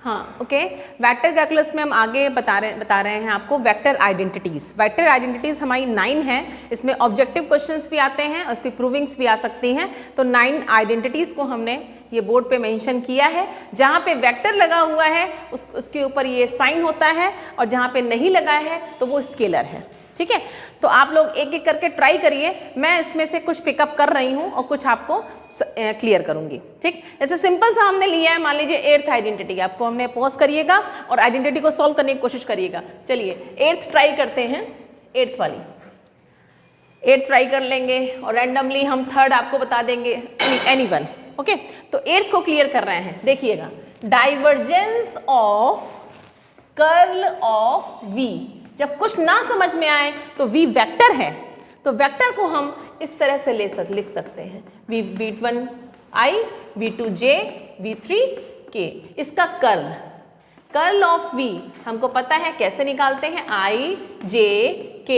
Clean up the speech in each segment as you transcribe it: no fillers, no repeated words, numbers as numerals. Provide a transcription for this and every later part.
हाँ okay, vector calculus में हम आगे बता रहे हैं आपको वेक्टर आइडेंटिटीज़। वेक्टर आइडेंटिटीज़ हमारी 9 हैं, इसमें ऑब्जेक्टिव क्वेश्चंस भी आते हैं और उसकी प्रूविंग्स भी आ सकती हैं। तो 9 आइडेंटिटीज़ को हमने ये बोर्ड पे मेंशन किया है। जहाँ पे वेक्टर लगा हुआ है उसके ऊपर ये साइन होता है, और जहाँ पे नहीं लगा है तो वो स्केलर है। ठीक है, तो आप लोग एक एक करके ट्राई करिए, मैं इसमें से कुछ पिकअप कर रही हूँ और कुछ आपको क्लियर करूँगी। ठीक, जैसे सिंपल सा हमने लिया है, मान लीजिए एर्थ आइडेंटिटी, आपको हमने पॉज करिएगा और आइडेंटिटी को सॉल्व करने की कोशिश करिएगा। चलिए एर्थ ट्राई करते हैं, एर्थ वाली एर्थ ट्राई कर लेंगे और रैंडमली हम थर्ड आपको बता देंगे, एनीवन। ओके, तो एर्थ को क्लियर कर रहे हैं, देखिएगा divergence of curl of V. जब कुछ ना समझ में आए तो v वेक्टर है, तो वेक्टर को हम इस तरह से लिख सकते हैं, v1 i, v2 j, v3 k। इसका कर्ल ऑफ v हमको पता है कैसे निकालते हैं, i j k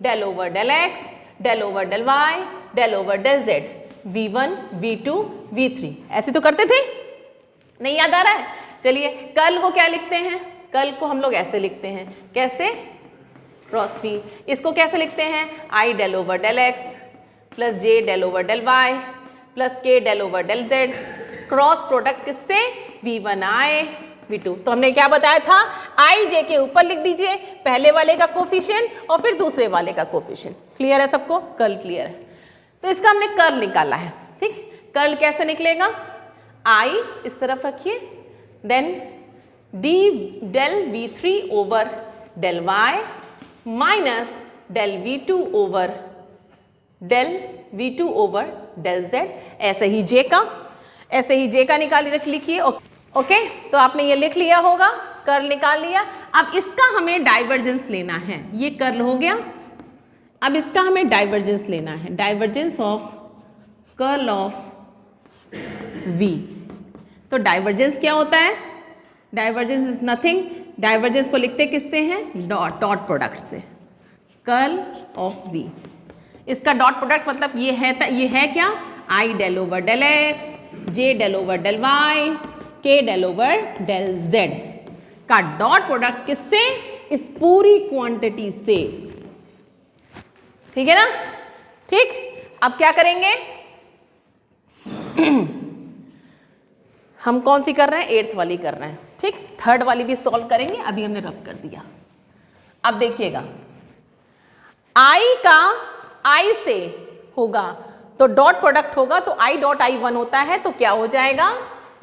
del over del x del over del y del over del z, v1 v2 v3। ऐसे तो करते थे, नहीं याद आ रहा है? चलिए कर्ल को क्या लिखते हैं, कर्ल को हम लोग ऐसे लिखते हैं, कैसे, क्रॉस v। इसको कैसे लिखते हैं, i del over del x plus j del over del y plus k del over del z, cross product किससे, v1 i v2। तो हमने क्या बताया था, i j के ऊपर लिख दीजिए पहले वाले का कोफिशिएंट और फिर दूसरे वाले का कोफिशिएंट। क्लियर है सबको, कर्ल क्लियर है? तो इसका हमने कर्ल निकाला है। ठीक, कर्ल कैसे निकलेगा, i इस तरफ रखिए, then d del v3 over del y minus del v2 over del z। ऐसे ही j का निकाल लिखिए। ओके, तो आपने ये लिख लिया होगा, कर्ल निकाल लिया। अब इसका हमें डाइवर्जेंस लेना है, ये कर्ल हो गया। अब इसका हमें डाइवर्जेंस लेना है, divergence of curl of v। तो डाइवर्जेंस क्या होता है, डाइवर्जेंस इज नथिंग, डाइवर्जेंस को लिखते किससे हैं, डॉट प्रोडक्ट से, कर्ल ऑफ v। इसका डॉट प्रोडक्ट मतलब ये है क्या, i del over del x, j del over del y, k del over del z का डॉट प्रोडक्ट किससे, इस पूरी क्वांटिटी से। ठीक है ना? ठीक, अब क्या करेंगे हम कौन सी कर रहे हैं, एर्थ वाली कर रहे हैं। ठीक, थर्ड वाली भी सॉल्व करेंगे, अभी हमने रफ कर दिया। अब देखिएगा i का i से होगा तो डॉट प्रोडक्ट होगा, तो i डॉट i1 होता है, तो क्या हो जाएगा,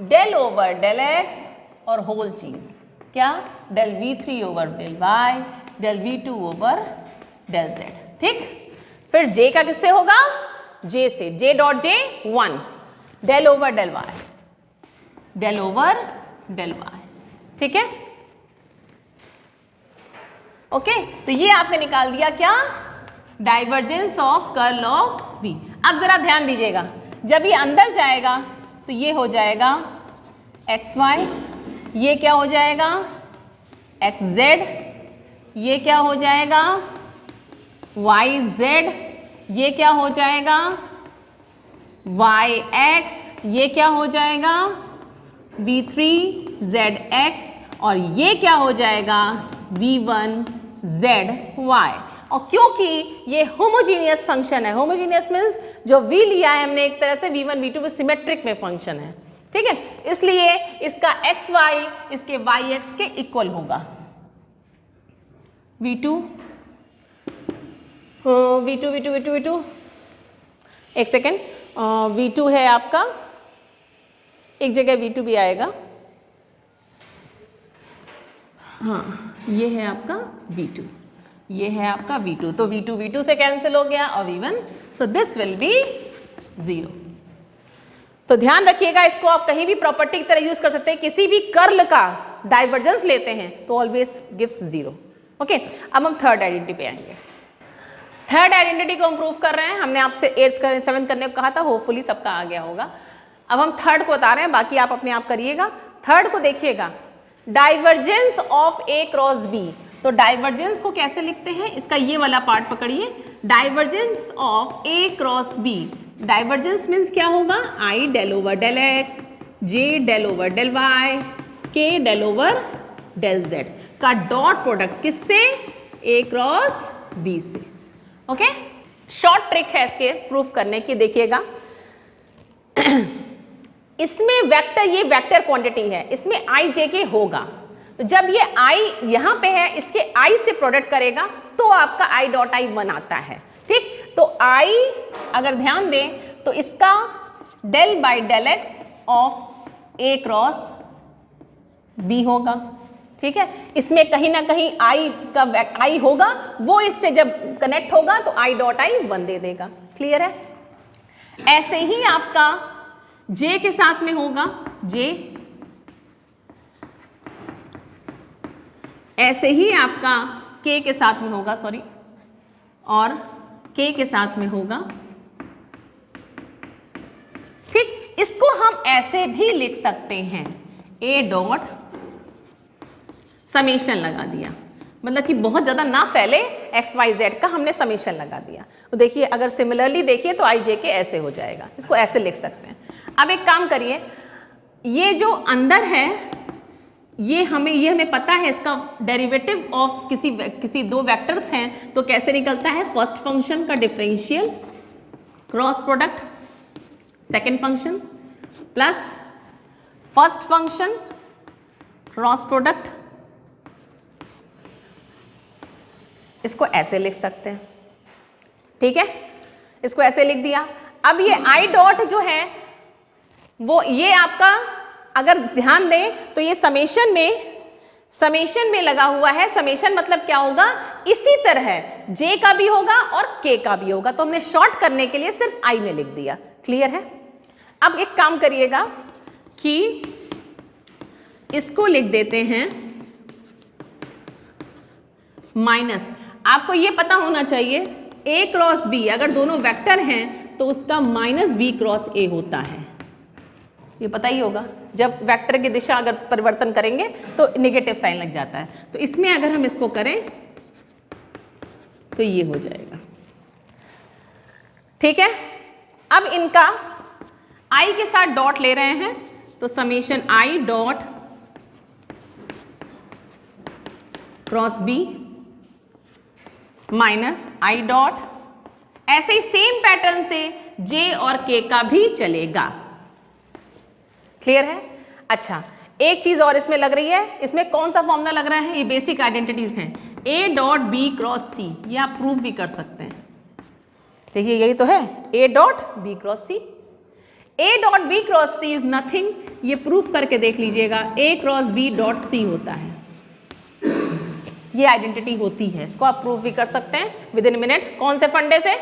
डेल ओवर डेल x और होल चीज क्या, del v3 over del y del v2 over del z। ठीक, फिर j का किससे होगा, j से, j dot j 1 del over del y del over del y। ठीक है, ओके, तो ये आपने निकाल दिया क्या, divergence of curl of v। अब जरा ध्यान दीजिएगा, जब ये अंदर जाएगा तो ये हो जाएगा xy, ये क्या हो जाएगा xz, ये क्या हो जाएगा yz, ये क्या हो जाएगा yx, ये क्या हो जाएगा v3zx, और ये क्या हो जाएगा v1zy। और क्योंकि ये होमोजीनियस फंक्शन है, होमोजीनियस मीन्स जो v लिया है हमने एक तरह से v1 v2 में सिमेट्रिक में फंक्शन है। ठीक है, इसलिए इसका xy इसके yx के इक्वल होगा। v2 एक सेकेंड, v2 है आपका, एक जगह v2 भी आएगा, हाँ ये है आपका v2, ये है आपका v2, तो v2 से कैंसिल हो गया और v1, so this will be 0। तो ध्यान रखिएगा, इसको आप कहीं भी प्रॉपर्टी की तरह यूज कर सकते हैं, किसी भी कर्ल का डाइवर्जेंस लेते हैं तो ऑलवेज गिव्स 0। ओके, अब हम थर्ड आइडेंटिटी पे आएंगे। थर्ड आइडेंटिटी को हम प्रूव कर रहे हैं, हमने आपसे 7th करने को कहा था, होपफुली सबका आ गया होगा। अब हम थर्ड को बता रहे हैं, बाकी आप अपने आप करिएगा। थर्ड को देखिएगा, divergence of a cross b। तो डाइवर्जेंस को कैसे लिखते हैं, इसका ये वाला पार्ट पकड़िए, divergence of a cross b। Divergence means क्या होगा, i del over del x, j del over del y k del over del z का डॉट प्रोडक्ट किससे, a क्रॉस b से। ओके, शॉर्ट ट्रिक है इसके proof करने की, देखिएगा इसमें वेक्टर, ये वेक्टर क्वांटिटी है, इसमें i j k होगा, तो जब ये i यहां पे है, इसके i से प्रोडक्ट करेगा तो आपका i डॉट i 1 आता है। ठीक, तो i अगर ध्यान दें तो इसका del by del X of a cross b होगा। ठीक है, इसमें कहीं ना कहीं i का i होगा, वो इससे जब कनेक्ट होगा तो i डॉट i 1 दे देगा। क्लियर है? ऐसे ही आपका j के साथ में होगा j, ऐसे ही आपका k के साथ में होगा, सॉरी, और k के साथ में होगा। ठीक, इसको हम ऐसे भी लिख सकते हैं, a डॉट समेशन लगा दिया, मतलब कि बहुत ज्यादा ना फैले एक्स वाई जेड का, हमने समेशन लगा दिया। तो देखिए, अगर सिमिलरली देखिए तो आई जे के ऐसे हो जाएगा, इसको ऐसे लिख सकते हैं। अब एक काम करिए, ये जो अंदर है ये हमें पता है, इसका डेरिवेटिव ऑफ किसी दो वेक्टर्स हैं तो कैसे निकलता है, फर्स्ट फंक्शन का differential cross product second function plus first function cross product, इसको ऐसे लिख सकते हैं। ठीक है, इसको ऐसे लिख दिया। अब ये आई डॉट जो है वो ये आपका, अगर ध्यान दें तो ये समेशन में लगा हुआ है। समेशन मतलब क्या होगा, इसी तरह जे का भी होगा और के का भी होगा, तो हमने शॉर्ट करने के लिए सिर्फ आई में लिख दिया। क्लियर है? अब एक काम करिएगा कि इसको लिख देते हैं माइनस, आपको ये पता होना चाहिए a क्रॉस b अगर दोनों वेक्टर हैं तो उसका माइनस b क्रॉस a होता है, ये पता ही होगा। जब वेक्टर की दिशा अगर परिवर्तन करेंगे तो नेगेटिव साइन लग जाता है, तो इसमें अगर हम इसको करें तो ये हो जाएगा। ठीक है, अब इनका i के साथ डॉट ले रहे हैं तो summation i dot cross b minus I dot, ऐसे ही सेम पैटर्न से j और k का भी चलेगा। क्लियर है? अच्छा, एक चीज और इसमें लग रही है, इसमें कौन सा फॉर्मूला लग रहा है, ये बेसिक आइडेंटिटीज हैं, a dot b cross c, ये आप प्रूव भी कर सकते हैं। देखिए यही तो है, a dot b cross c, a dot b cross c is nothing, ये प्रूफ करके देख लीजिएगा, a cross b dot c होता है, ये आइडेंटिटी होती है, इसको आप प्रूव भी कर सकते हैं विद इन मिनट। कौन से फंडे से,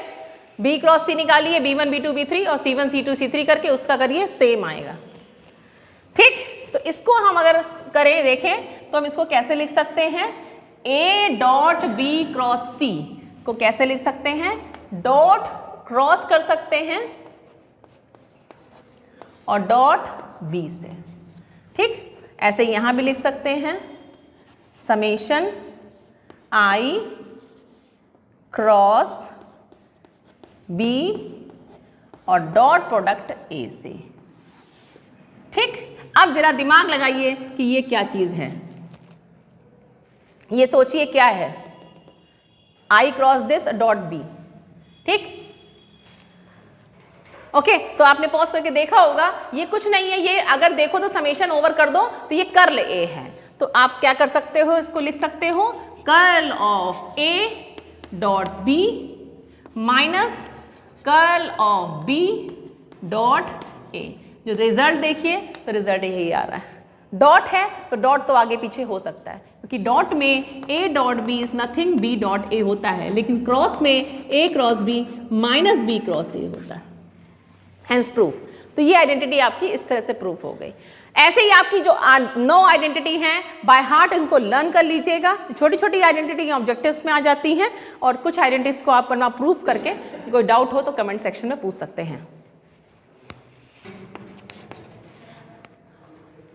b क्रॉस c निकालिए, b1 b2 b3 और c1 c2 c3 करके उसका करिए, सेम आएगा। ठीक, तो इसको हम अगर करें, देखें तो हम इसको कैसे लिख सकते हैं, a dot b cross c को कैसे लिख सकते हैं, डॉट क्रॉस कर सकते हैं और डॉट b से। ठीक, ऐसे यहां भी लिख सकते हैं समेशन i क्रॉस b और डॉट प्रोडक्ट a से। ठीक, अब जरा दिमाग लगाइए कि ये क्या चीज है, ये सोचिए क्या है, i cross this dot b। ठीक, ओके, तो आपने पॉज करके देखा होगा, ये कुछ नहीं है, ये अगर देखो तो समेशन ओवर कर दो तो ये कर्ल a है, तो आप क्या कर सकते हो, इसको लिख सकते हो curl of a dot b minus curl of b dot a। जो रिजल्ट देखिए तो रिजल्ट यही आ रहा है, डॉट है तो डॉट तो आगे पीछे हो सकता है, क्योंकि डॉट में a dot b is nothing b dot a होता है, लेकिन क्रॉस में a cross b minus b cross a होता है, हेंस प्रूफ। तो ये आइडेंटिटी आपकी इस तरह से प्रूफ हो गई। ऐसे ही आपकी जो 9 आइडेंटिटी हैं बाय हार्ट इनको लर्न कर लीजिएगा, छोटी छोटी आइडेंटिटी ऑब्जेक्टिव्स में आ जाती हैं, और कुछ आइडेंटिटीज को आप अपना प्रूफ करके, कोई डाउट हो तो कमेंट सेक्शन में पूछ सकते हैं।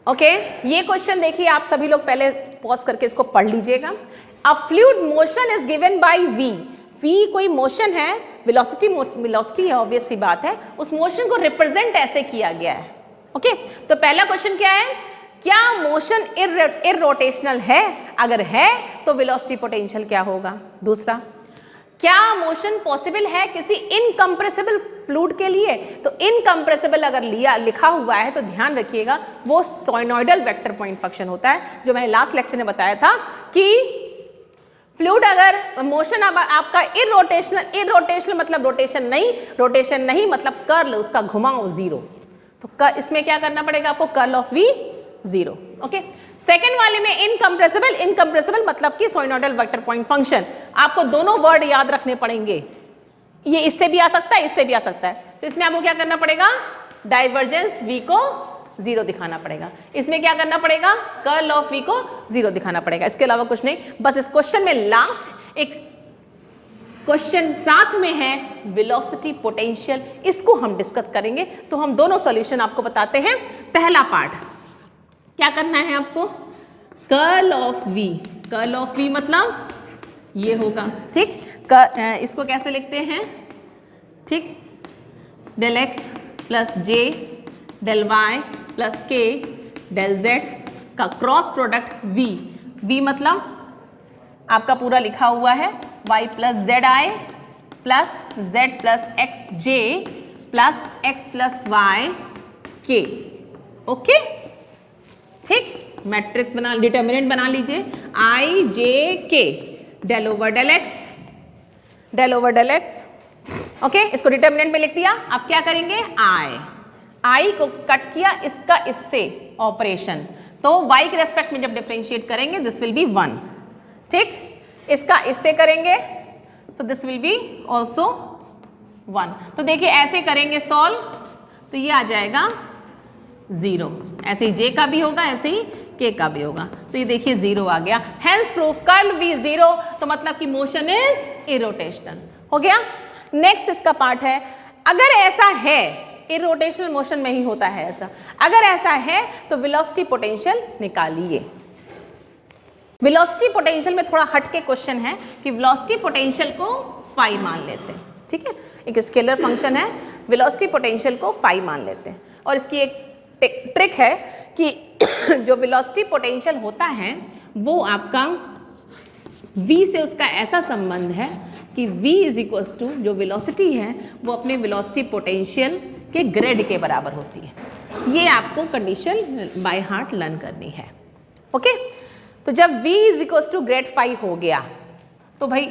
ओके, ये क्वेश्चन देखिए, आप सभी लोग पहले पॉज करके इसको पढ़ लीजिएगा। अ fluid motion is given by v, v कोई मोशन है, वेलोसिटी है, ऑब्वियस सी बात है, उस मोशन को रिप्रेजेंट ऐसे किया गया है। ओके, तो पहला क्वेश्चन क्या है क्या मोशन इररोटेशनल है? अगर है तो वेलोसिटी पोटेंशियल क्या होगा? दूसरा, क्या मोशन पॉसिबल है किसी इनकम्प्रेसिबल फ्लूइड के लिए? तो इनकम्प्रेसिबल अगर लिखा हुआ है तो ध्यान रखिएगा वो सोइनोइडल वेक्टर पॉइंट फंक्शन होता है, जो मैंने लास्ट लेक्चर में बताया था कि फ्लूइड अगर मोशन आपका इररोटेशनल मतलब रोटेशन नहीं मतलब कर्ल उसका घुमाओ जीरो, तो इसमें क्या करना पड़ेगा आपको? Curl of we zero. Okay, second वाले में इनकम्प्रेसिबल मतलब कि सोइनोइडल वेक्टर पॉइंट फंक्शन। आपको दोनों वर्ड याद रखने पड़ेंगे, ये इससे भी आ सकता है, इससे भी आ सकता है। तो इसमें आपको क्या करना पड़ेगा? डाइवर्जेंस v को जीरो दिखाना पड़ेगा। इसमें क्या करना पड़ेगा? कर्ल ऑफ v को जीरो दिखाना पड़ेगा। इसके अलावा कुछ नहीं। बस इस क्वेश्चन में लास्ट एक क्वेश्चन साथ में है वेलोसिटी पोटेंशियल, इसको हम डिस्कस करेंगे। तो हम दोनों सॉल्यूशन आपको बताते हैं। पहला पार्ट क्या करना है आपको? कर्ल ऑफ v मतलब ये होगा, ठीक। इसको कैसे लिखते हैं? ठीक, del x plus J del y plus K del z का क्रॉस प्रोडक्ट v मतलब आपका पूरा लिखा हुआ है y plus Z I plus z plus X J plus x plus Y K. Okay, ठीक, मैट्रिक्स बना, डिटर्मिनेंट बना लीजिए I J K del over del X. Okay, इसको डिटर्मिनेंट में लिख दिया। अब क्या करेंगे? आई को कट किया इसका इससे ऑपरेशन, तो y के रेस्पेक्ट में जब डिफरेंशिएट करेंगे दिस विल बी 1, ठीक। इसका इससे करेंगे so this will be also 1। तो देखिए ऐसे करेंगे सॉल्व तो ये आ जाएगा 0। ऐसे ही j का भी होगा, ऐसे ही k का भी होगा। तो ये देखिए 0 आ गया। हेंस प्रूफ कर्ल v 0, तो मतलब कि मोशन इज इरोटेशनल। हो गया। नेक्स्ट इसका पार्ट है, अगर ऐसा है, इरोटेशनल मोशन में ही होता है ऐसा, अगर ऐसा है तो वेलोसिटी पोटेंशियल निकालिए। वेलोसिटी पोटेंशियल में थोड़ा हट के क्वेश्चन है कि वेलोसिटी पोटेंशियल को फाई मान लेते हैं, ठीक है। एक स्केलर फंक्शन है, वेलोसिटी पोटेंशियल को फाई मान लेते हैं। और इसकी एक ट्रिक है कि जो वेलोसिटी पोटेंशियल होता है वो आपका v से उसका ऐसा संबंध है कि v इज इक्वल्स टू जो वेलोसिटी है वो अपने वेलोसिटी पोटेंशियल के ग्रेड के बराबर होती है। ये आपको कंडीशन बाय हार्ट लर्न करनी है। ओके, तो जब v is equals to grade phi हो गया तो भाई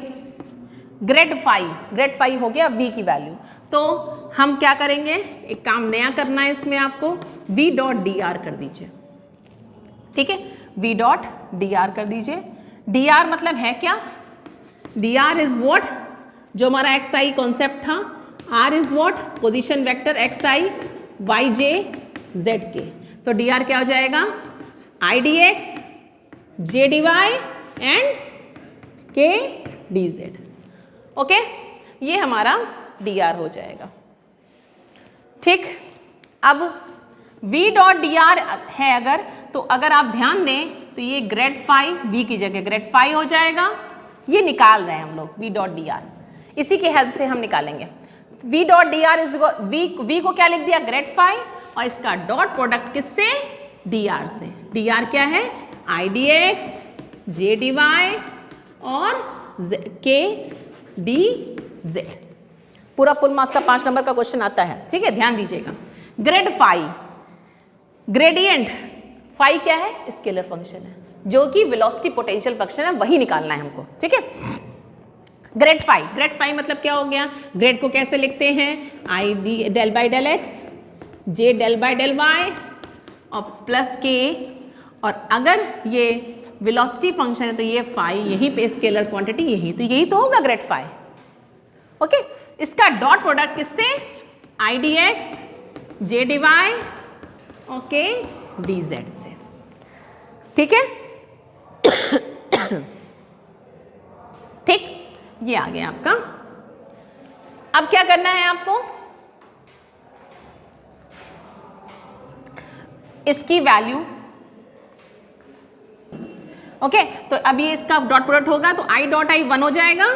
ग्रेड फाई हो गया v की वैल्यू, तो हम क्या करेंगे? एक काम नया करना है इसमें आपको, v डॉट डी आर कर दीजिए, ठीक है। v डॉट डी आर कर दीजिए। डी आर मतलब है क्या? डी आर इज वॉट, जो हमारा एक्स आई कॉन्सेप्ट था, R is what position vector X I Y J Z K. तो डी आर क्या हो जाएगा? I D X J D Y and K D Z. Okay, ये हमारा D R हो जाएगा, ठीक। अब v डॉट डी आर है अगर, तो अगर आप ध्यान दें तो ये ग्रेड फाई v की जगह ग्रेड फाई हो जाएगा। ये निकाल रहे हैं हम लोग v डॉट डी आर, इसी की हेल्प से हम निकालेंगे। v dot D R is v को क्या लिख दिया? ग्रेड फाई, और इसका डॉट प्रोडक्ट किससे? डी आर से। डी आर क्या है? I D X J D Y और के डी जेड। पूरा फुल मार्क्स का 5 नंबर का क्वेश्चन आता है, ठीक है, ध्यान दीजिएगा। ग्रेड फाई, ग्रेडियंट फाई क्या है? स्केलर फंक्शन है जो कि वेलोसिटी पोटेंशियल फंक्शन है, वही निकालना है हमको, ठीक है। ग्रेड फाई मतलब क्या हो गया? ग्रेड को कैसे लिखते हैं? I D del by del X J del by del Y और प्लस के, और अगर ये वेलोसिटी फंक्शन है तो ये फाई, यहीं पे स्केलर क्वांटिटी यही तो होगा ग्रेड फाई। ओके, इसका डॉट प्रोडक्ट किससे? I D X J D Y okay D Z से, ठीक है। ठीक, ये आ गया आपका। अब क्या करना है आपको? इसकी वैल्यू, ओके, तो अब ये इसका डॉट प्रोडक्ट होगा तो आई डॉट आई 1 हो जाएगा,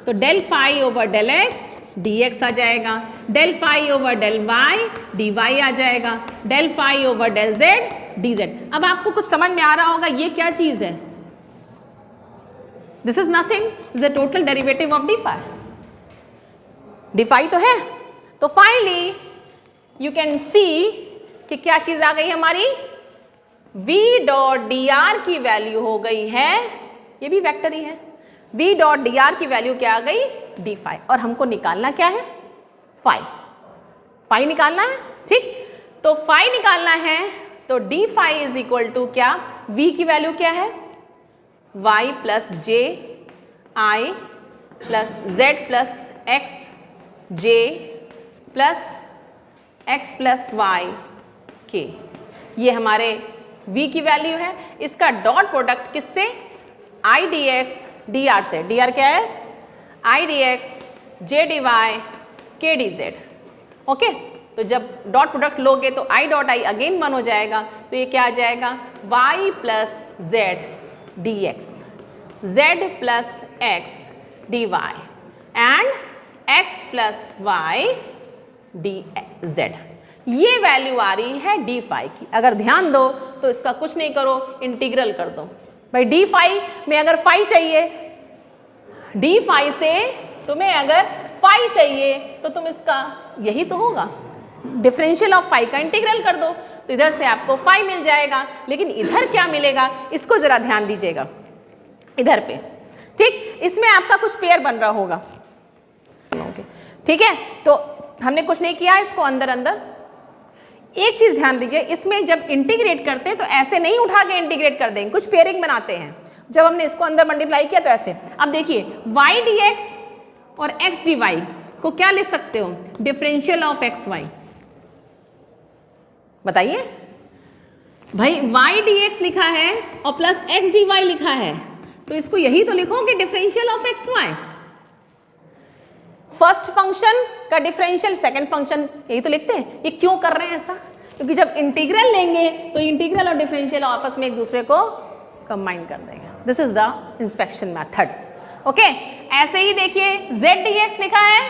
तो del phi over del x d x आ जाएगा, del phi over del y d y आ जाएगा, del phi over del z dz। अब आपको कुछ समझ में आ रहा होगा ये क्या चीज है? This is nothing, the total derivative of D phi. D phi तो है, तो फाइनली यू कैन सी कि क्या चीज आ गई हमारी, v डॉट डी आर की वैल्यू हो गई है, ये भी वेक्टर ही है, v डॉट डी आर की वैल्यू क्या आ गई, डी फाई। और हमको निकालना क्या है, फाई, फाई निकालना है, ठीक। तो फाई निकालना है तो D phi is equal to क्या, v की वैल्यू क्या है, y plus J I plus Z plus X J plus X plus Y K, ये हमारे v की वैल्यू है। इसका डॉट प्रोडक्ट किससे, I D X D R से, डी आर क्या है, I D X J D Y K D Z. Okay, तो जब डॉट प्रोडक्ट लोगे तो आई डॉट आई अगेन 1 हो जाएगा, तो ये क्या आ जाएगा, y plus Z D X, Z plus X D Y and X plus Y D Z. ये वैल्यू आ रही है डी फाई की। अगर ध्यान दो तो इसका कुछ नहीं करो, इंटीग्रल कर दो भाई। डी फाई में अगर फाई चाहिए, डी फाई से तुम्हें अगर फाई चाहिए तो तुम इसका यही तो होगा, डिफरेंशियल ऑफ फाई का इंटीग्रल कर दो, तो इधर से आपको फाई मिल जाएगा। लेकिन इधर क्या मिलेगा, इसको जरा ध्यान दीजिएगा, इधर पे, ठीक, इसमें आपका कुछ पेयर बन रहा होगा, ठीक है। तो हमने कुछ नहीं किया इसको अंदर अंदर। एक चीज ध्यान दीजिए, इसमें जब इंटीग्रेट करते हैं तो ऐसे नहीं उठा के इंटीग्रेट कर देंगे, कुछ पेयरिंग बनाते हैं। जब हमने इसको अंदर मल्टीप्लाई किया तो ऐसे, अब देखिए y dx और x dy को क्या लिख सकते हो, डिफरेंशियल ऑफ एक्स वाई। बताइए भाई, y dx लिखा है और प्लस x dy लिखा है, तो इसको यही तो लिखो कि differential of X Y. First function का डिफरेंशियल, सेकंड फंक्शन, यही तो लिखते हैं। ये क्यों कर रहे हैं ऐसा, क्योंकि जब इंटीग्रल लेंगे तो इंटीग्रल और डिफरेंशियल आपस में एक दूसरे को कंबाइन कर देगा। This is the inspection method. Okay, ऐसे ही देखिए z dx लिखा है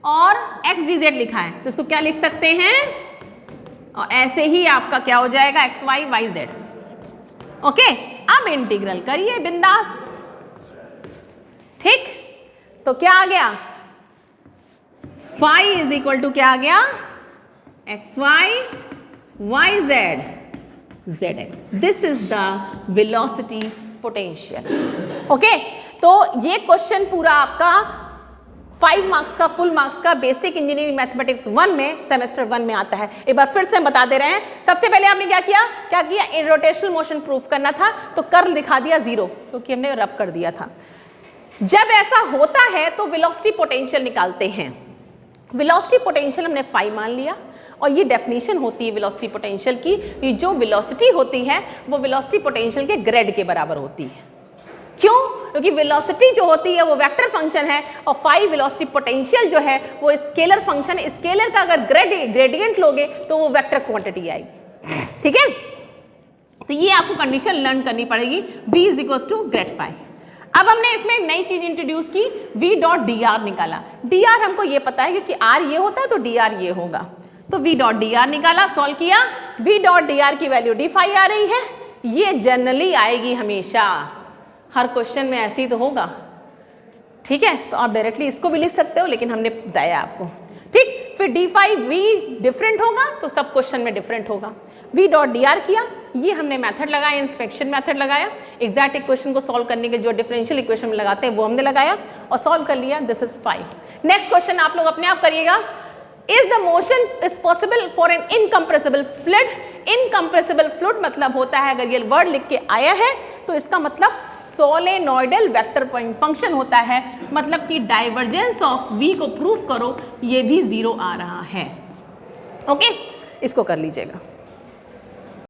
और x dz लिखा है, तो इसको क्या लिख सकते हैं, और ऐसे ही आपका क्या हो जाएगा, x y y z। Okay, अब इंटीग्रल करिए बिंदास, ठीक। तो क्या आ गया, फाई इज इक्वल टू क्या आ गया, X Y Y Z Z X. This is the velocity potential. Okay, तो ये क्वेश्चन पूरा आपका 5 मार्क्स का, फुल मार्क्स का बेसिक इंजीनियरिंग मैथमेटिक्स 1 में, सेमेस्टर 1 में आता है। एक बार फिर से हम बता दे रहे हैं। सबसे पहले आपने क्या किया, रोटेशनल मोशन प्रूफ करना था, तो कर्ल दिखा दिया 0, क्योंकि हमने रब कर दिया था। जब ऐसा होता है तो वेलोसिटी पोटेंशियल निकालते हैं। वेलोसिटी पोटेंशियल हमने फाई मान लिया, और ये डेफिनेशन होती है वेलोसिटी पोटेंशियल की, ये जो वेलोसिटी होती है वो वेलोसिटी पोटेंशियल के ग्रेड के बराबर होती है। क्यों, क्योंकि वेलोसिटी जो होती है वो वेक्टर फंक्शन है, और फाई वेलोसिटी पोटेंशियल जो है वो स्केलर फंक्शन है। स्केलर का अगर ग्रेडियंट लोगे तो वो वेक्टर क्वांटिटी आएगी, ठीक है। तो ये आपको कंडीशन लर्न करनी पड़ेगी, v is equal to grade phi. अब हमने इसमें एक नई चीज इंट्रोड्यूस की, v डॉट डी आर निकाला। डी आर हमको ये पता है क्योंकि r ये होता है तो डी आर ये होगा, तो v डॉट डी आर निकाला, सॉल्व किया, v डॉट डी आर की वैल्यू डी फाई आ रही है। ये जनरली आएगी हमेशा, हर क्वेश्चन में ऐसे ही तो होगा, ठीक है। तो आप डायरेक्टली इसको भी लिख सकते हो, लेकिन हमने बताया आपको, ठीक। फिर डी फाई v डिफरेंट होगा तो सब क्वेश्चन में डिफरेंट होगा। v डॉट डी आर किया, ये हमने मेथड लगाया, इंस्पेक्शन मेथड लगाया, एग्जैक्ट इक्वेशन को सॉल्व करने के जो डिफरेंशियल इक्वेशन में लगाते हैं वो हमने लगाया और सॉल्व कर लिया। This is phi. Next question आप लोग अपने आप करिएगा, is the motion is possible for an incompressible fluid. Incompressible fluid मतलब होता है, अगर ये वर्ड लिख के आया है तो इसका मतलब सोलेनोइडल वेक्टर पॉइंट फंक्शन होता है, मतलब कि डाइवर्जेंस ऑफ v को प्रूफ करो, ये भी 0 आ रहा है। ओके, इसको कर लीजिएगा।